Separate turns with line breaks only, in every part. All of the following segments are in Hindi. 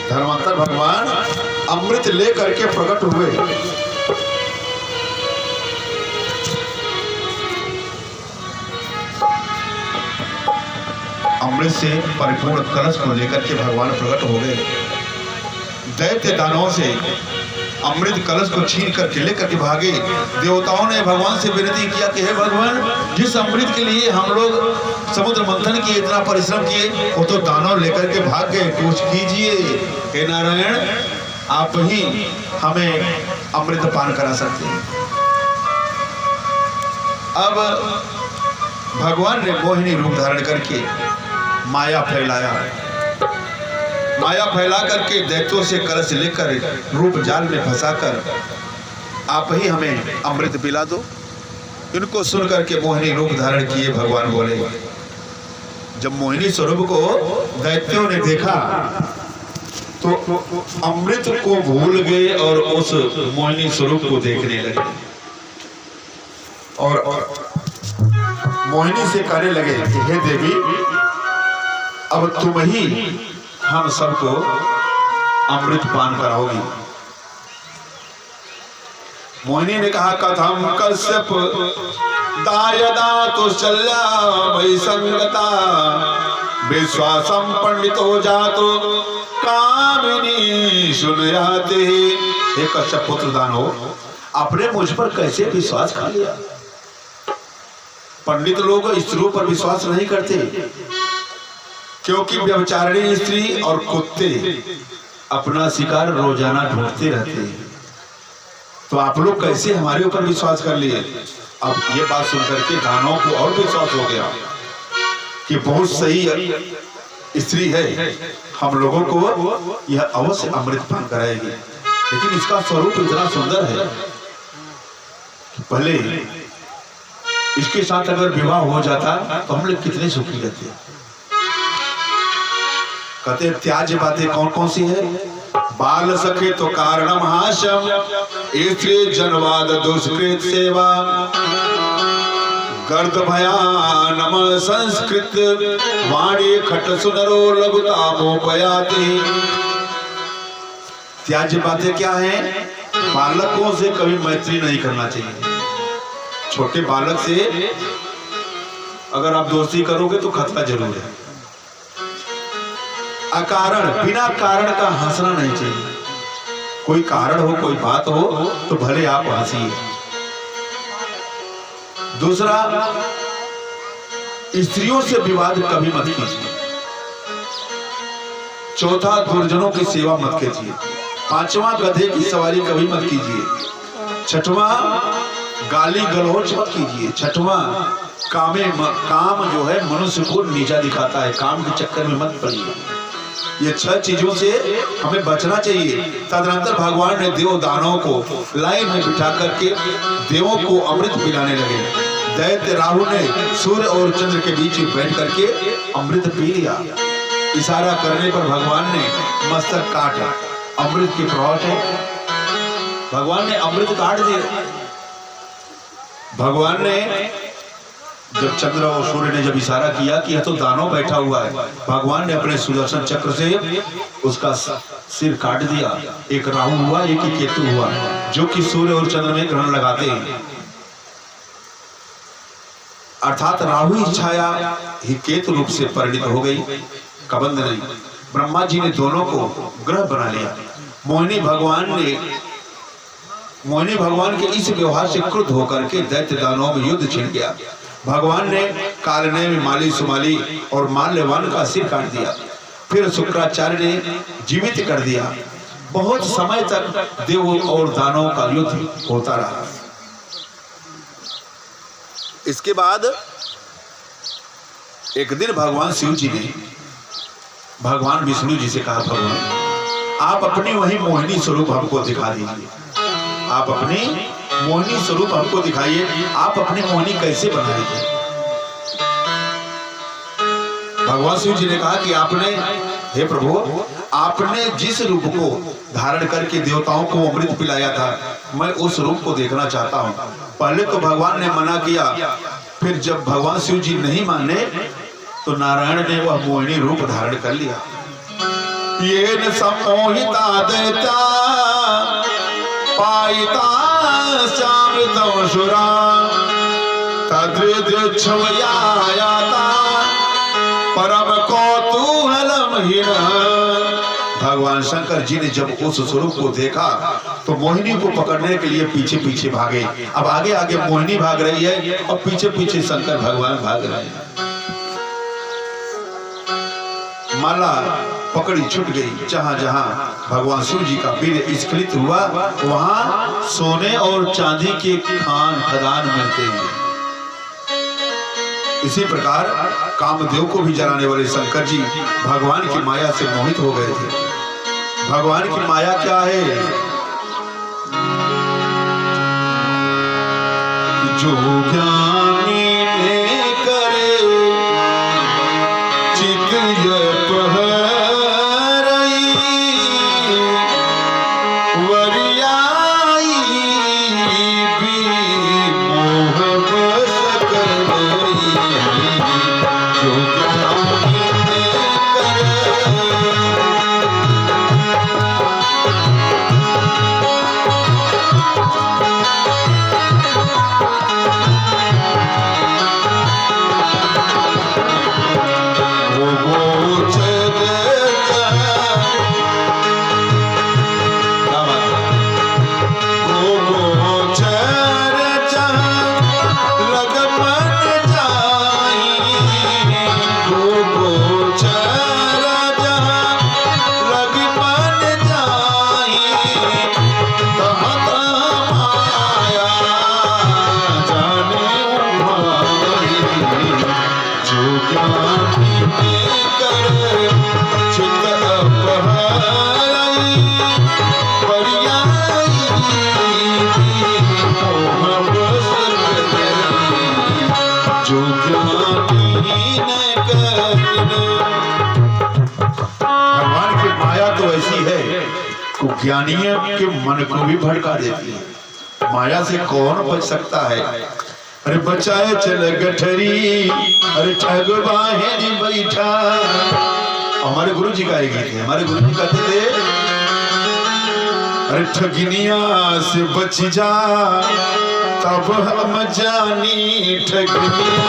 धर्मांतर भगवान अमृत लेकर के प्रकट हुए। अमृत से परिपूर्ण कलश को लेकर के भगवान प्रकट हो गए। दैत्य दानवों से अमृत कलश को छीन करके लेकर के भागे। देवताओं ने भगवान से विनती किया कि हे भगवान, जिस अमृत के लिए हम लोग समुद्र मंथन किए, इतना परिश्रम किए, वो तो दानव लेकर के भाग गए, कुछ कीजिए। हे नारायण, आप ही हमें अमृत पान करा सकते हैं। अब भगवान ने मोहिनी रूप धारण करके माया फैलाया। माया फैला करके दैत्यों से कलश लेकर रूप जाल में फंसाकर आप ही हमें अमृत पिला दो। इनको सुन करके मोहिनी रूप धारण किए भगवान बोले। जब मोहिनी स्वरूप को दैत्यों ने देखा तो अमृत को भूल गए और उस मोहिनी स्वरूप को देखने लगे और मोहिनी से कहने लगे कि हे देवी, अब तुम ही हम सबको अमृत पान कराओगी। मोहिनी ने कहा, कथम कश्यप दायदा तुशल्या वै संगता विश्वासम पंडितो जातो कामिनी सुनयाते। हे कश्यप पुत्र दानव, आपने मुझ पर कैसे विश्वास कर लिया? पंडित लोग स्त्रियों पर विश्वास नहीं करते, क्योंकि व्यभिचारिणी स्त्री और कुत्ते अपना शिकार रोजाना ढूंढते रहते हैं। तो आप लोग कैसे हमारे ऊपर विश्वास कर लिए? अब ये बात सुनकर के दानवों को और विश्वास हो गया कि बहुत सही स्त्री है, हम लोगों को यह अवश्य अमृत पान कराएगी। लेकिन इसका स्वरूप इतना सुंदर है कि पहले इसके साथ अगर विवाह हो जाता तो हम लोग कितने सुखी रहते। कहते त्याज्य बातें कौन कौन सी है? बाल सखे तो कारणम हास्यम, स्त्री जनवाद दुष्कृत सेवा, गर्द भयानम संस्कृत, वाणी खट सुनरो लघुतामोपयाति। त्याज्य बातें क्या है? बालकों से कभी मैत्री नहीं करना चाहिए। छोटे बालक से अगर आप दोस्ती करोगे तो खतरा जरूर है। अकारण, बिना कारण का हंसना नहीं चाहिए। कोई कारण हो, कोई बात हो तो भले आप हंसिए। दूसरा, स्त्रियों से विवाद कभी मत कीजिए। चौथा, दुर्जनों की सेवा मत कीजिए। पांचवा, गधे की सवारी कभी मत कीजिए। छठवां, गाली गलौच मत कीजिए। छठवां, काम जो है मनुष्य को नीचा दिखाता है, काम के चक्कर में मत पड़िए। ये 6 चीजों से हमें बचना चाहिए। तदनंतर भगवान ने देव दानवों को लाइन में बिठा करके देवों को अमृत पिलाने लगे। दैत्य राहु ने सूर्य और चंद्र के बीच में बैठ करके अमृत पी लिया। इशारा करने पर भगवान ने मस्तक काटा। अमृत के प्रभाव से भगवान ने अमृत काट दिया। भगवान ने जब चंद्र और सूर्य ने जब इशारा किया कि यह तो दानव बैठा हुआ है, भगवान ने अपने सुदर्शन चक्र से उसका सिर काट दिया। एक राहु हुआ, एक ही केतु हुआ, जो कि सूर्य और चंद्र में ग्रहण लगाते हैं। अर्थात राहु की छाया ही केतु रूप से परिणित हो गई। कबंध नहीं, ब्रह्मा जी ने दोनों को ग्रह बना लिया। मोहिनी भगवान के इस व्यवहार से क्रुद्ध होकर के दैत्य दानवों में युद्ध छिड़ गया। भगवान ने कालने में माली सुमाली और माल्यवान का सिर काट दिया। फिर शुक्राचार्य ने जीवित कर दिया। बहुत समय तक देवों और दानवों का युद्ध होता रहा। इसके बाद एक दिन भगवान शिव जी ने भगवान विष्णु जी से कहा, भगवान आप अपनी वही मोहिनी स्वरूप हमको दिखा दीजिए। आप अपनी मोहिनी स्वरूप हमको दिखाइए। आप अपनी मोहिनी कैसे बनाएंगे? भगवान शिव जी ने कहा कि आपने, हे प्रभु, आपने जिस रूप को धारण करके देवताओं को अमृत पिलाया था, मैं उस रूप को देखना चाहता हूँ। पहले तो भगवान ने मना किया, फिर जब भगवान शिव जी नहीं माने तो नारायण ने वह मोहिनी रूप धारण कर लिया। ये न सम्मोहिता दैत्या पायिता श्यामृतमसुरा तद्रिद्रच्छवयायाता परम कौतूहलम हिना। भगवान शंकर जी ने जब उस स्वरूप को देखा तो मोहिनी को पकड़ने के लिए पीछे पीछे भागे। अब आगे आगे मोहिनी भाग रही है और पीछे पीछे शंकर भगवान भाग रहे हैं। माला पकड़ी छूट गई। जहां जहां भगवान शिव जी का वीर स्खलित हुआ वहां सोने और चांदी के खान खदान मिलते हैं। इसी प्रकार कामदेव को भी जलाने वाले शंकर जी भगवान की माया से मोहित हो गए थे। भगवान की माया क्या है? जो ज्ञानी ने करे चित ज्ञानियों के मन को भी भड़का देती है। माया से कौन बच सकता है? अरे बचाए चल गठरी, अरे ठग बाहेरी बैठा। हमारे गुरु जी का एक गीत है। हमारे गुरु जी कहते थे अरे ठगिनिया से बच जा तब हम जानी ठगिनिया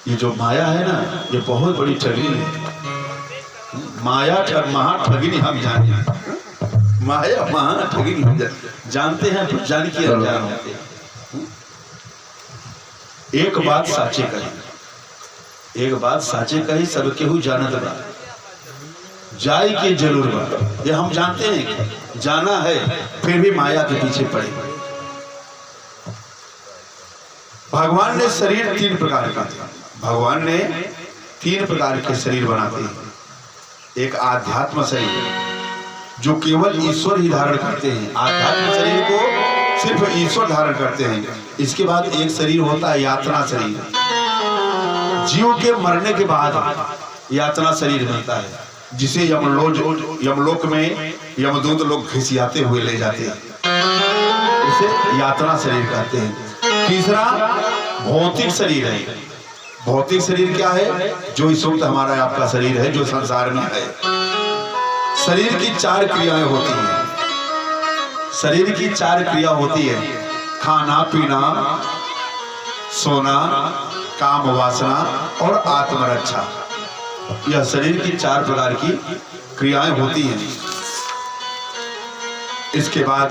ये जो माया है ना, ये बहुत बड़ी ठगी है। माया महाठगिनी हम जाने, माया महाठगिनी हम जानते हैं, जान के अनजान होते हैं। एक बात साचे कही, एक बात साचे कही सब केहू जानत बा। जाए कि जरूर बा। ये हम जानते हैं जाना है, फिर भी माया के पीछे पड़े। भगवान ने शरीर 3 प्रकार का, भगवान ने 3 प्रकार के शरीर बनाते हैं। एक आध्यात्म शरीर जो केवल ईश्वर ही धारण करते हैं, आध्यात्म शरीर को सिर्फ ईश्वर धारण करते हैं। इसके बाद एक शरीर होता है यातना शरीर, जीव के मरने के बाद यातना शरीर मिलता है, जिसे यमलोक में यमदूत लोग घिसियाते हुए ले जाते हैं, उसे यातना शरीर कहते हैं। तीसरा भौतिक शरीर है। भौतिक शरीर क्या है? जो इस वक्त हमारा आपका शरीर है, जो संसार में है। शरीर की 4 क्रियाएं होती हैं। शरीर की 4 क्रिया होती है, खाना पीना, सोना, काम वासना और आत्मरक्षा। यह शरीर की 4 प्रकार की क्रियाएं होती हैं। इसके बाद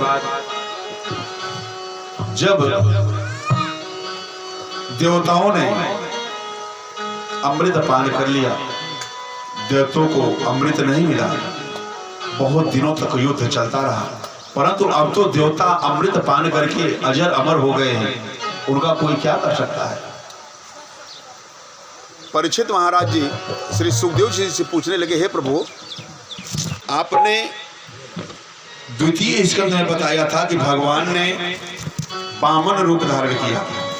जब देवताओं ने अमृत पान कर लिया, देवताओं को अमृत नहीं मिला, बहुत दिनों तक युद्ध चलता रहा। परंतु अब तो देवता अमृत पान करके अजर अमर हो गए हैं, उनका कोई क्या कर सकता है।
परीक्षित महाराज जी श्री सुखदेव जी से पूछने लगे, हे प्रभु, आपने
द्वितीय स्कंद में बताया था कि भगवान ने वामन रूप धारण किया।